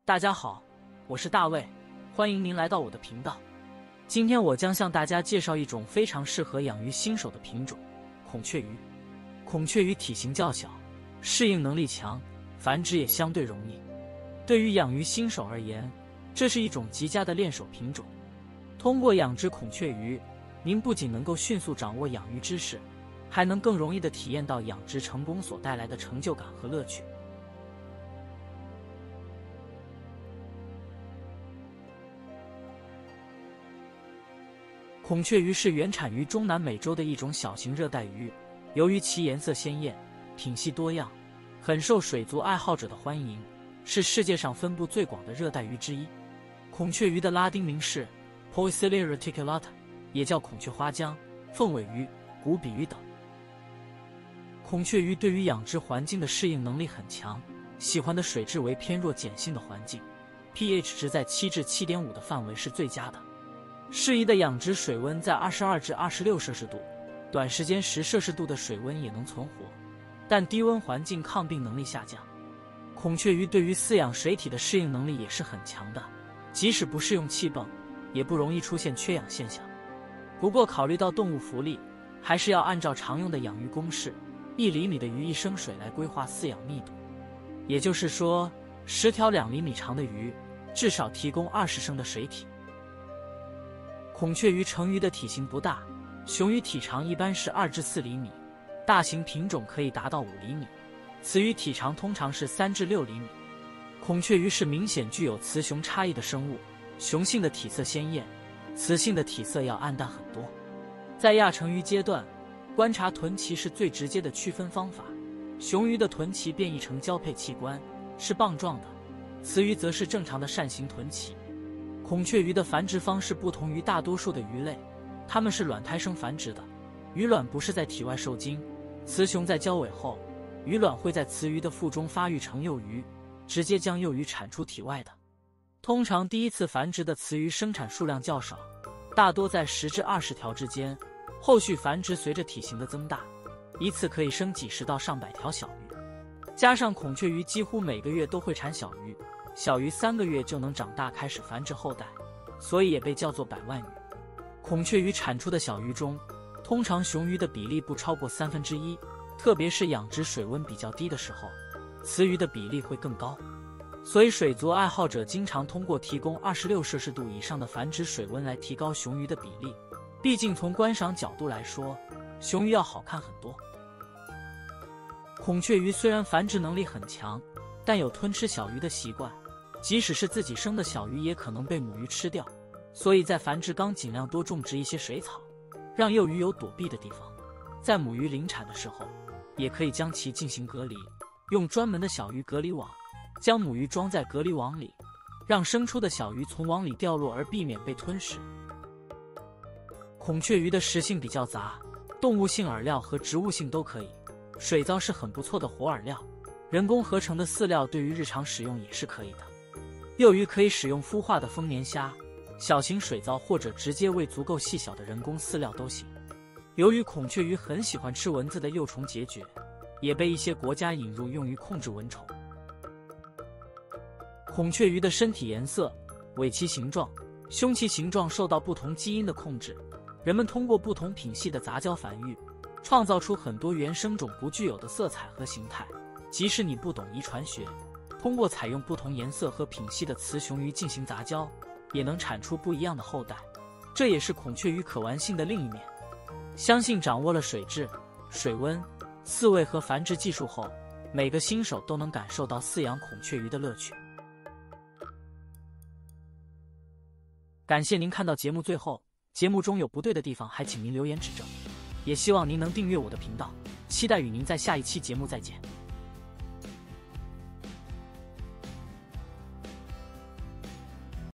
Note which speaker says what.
Speaker 1: 大家好，我是大卫，欢迎您来到我的频道。今天我将向大家介绍一种非常适合养鱼新手的品种——孔雀鱼。孔雀鱼体型较小，适应能力强，繁殖也相对容易。对于养鱼新手而言，这是一种极佳的练手品种。通过养殖孔雀鱼，您不仅能够迅速掌握养鱼知识，还能更容易地体验到养殖成功所带来的成就感和乐趣。孔雀鱼是原产于中南美洲的一种小型热带鱼，由于其颜色鲜艳、品系多样，很受水族爱好者的欢迎，是世界上分布最广的热带鱼之一。孔雀鱼的拉丁名是 Poecilia reticulata， 也叫孔雀花江、凤尾鱼、古比鱼等。孔雀鱼对于养殖环境的适应能力很强，喜欢的水质为偏弱碱性的环境， pH 值在7至 7.5 的范围是最佳的。适宜的养殖水温在22至26摄氏度，短时间10摄氏度的水温也能存活，但低温环境抗病能力下降。孔雀鱼对于饲养水体的适应能力也是很强的，即使不适用气泵，也不容易出现缺氧现象。不过考虑到动物福利，还是要按照常用的养鱼公式，1厘米的鱼1升水来规划饲养密度。也就是说，10条2厘米长的鱼，至少提供20升的水体。孔雀鱼成鱼的体型不大，雄鱼体长一般是2至4厘米，大型品种可以达到5厘米，雌鱼体长通常是3至6厘米。孔雀鱼是明显具有雌雄差异的生物，雄性的体色鲜艳，雌性的体色要暗淡很多。在亚成鱼阶段，观察臀鳍是最直接的区分方法。雄鱼的臀鳍变异成交配器官，是棒状的，雌鱼则是正常的扇形臀鳍。孔雀鱼的繁殖方式不同于大多数的鱼类，它们是卵胎生繁殖的，鱼卵不是在体外受精，雌雄在交尾后，鱼卵会在雌鱼的腹中发育成幼鱼，直接将幼鱼产出体外的。通常第一次繁殖的雌鱼生产数量较少，大多在10至20条之间，后续繁殖随着体型的增大，一次可以生几十到上百条小鱼。加上孔雀鱼几乎每个月都会产小鱼，小鱼3个月就能长大开始繁殖后代，所以也被叫做百万鱼。孔雀鱼产出的小鱼中，通常雄鱼的比例不超过1/3，特别是养殖水温比较低的时候，雌鱼的比例会更高。所以水族爱好者经常通过提供26摄氏度以上的繁殖水温来提高雄鱼的比例，毕竟从观赏角度来说，雄鱼要好看很多。孔雀鱼虽然繁殖能力很强，但有吞吃小鱼的习惯，即使是自己生的小鱼也可能被母鱼吃掉，所以在繁殖缸尽量多种植一些水草，让幼鱼有躲避的地方。在母鱼临产的时候，也可以将其进行隔离，用专门的小鱼隔离网，将母鱼装在隔离网里，让生出的小鱼从网里掉落而避免被吞食。孔雀鱼的食性比较杂，动物性饵料和植物性都可以，水藻是很不错的活饵料，人工合成的饲料对于日常使用也是可以的。幼鱼可以使用孵化的丰年虾、小型水藻或者直接喂足够细小的人工饲料都行。由于孔雀鱼很喜欢吃蚊子的幼虫孑孓，也被一些国家引入用于控制蚊虫。孔雀鱼的身体颜色、尾鳍形状、胸鳍形状受到不同基因的控制，人们通过不同品系的杂交繁育，创造出很多原生种不具有的色彩和形态。即使你不懂遗传学，通过采用不同颜色和品系的雌雄鱼进行杂交，也能产出不一样的后代，这也是孔雀鱼可玩性的另一面。相信掌握了水质、水温、饲喂和繁殖技术后，每个新手都能感受到饲养孔雀鱼的乐趣。感谢您看到节目最后，节目中有不对的地方还请您留言指正，也希望您能订阅我的频道，期待与您在下一期节目再见。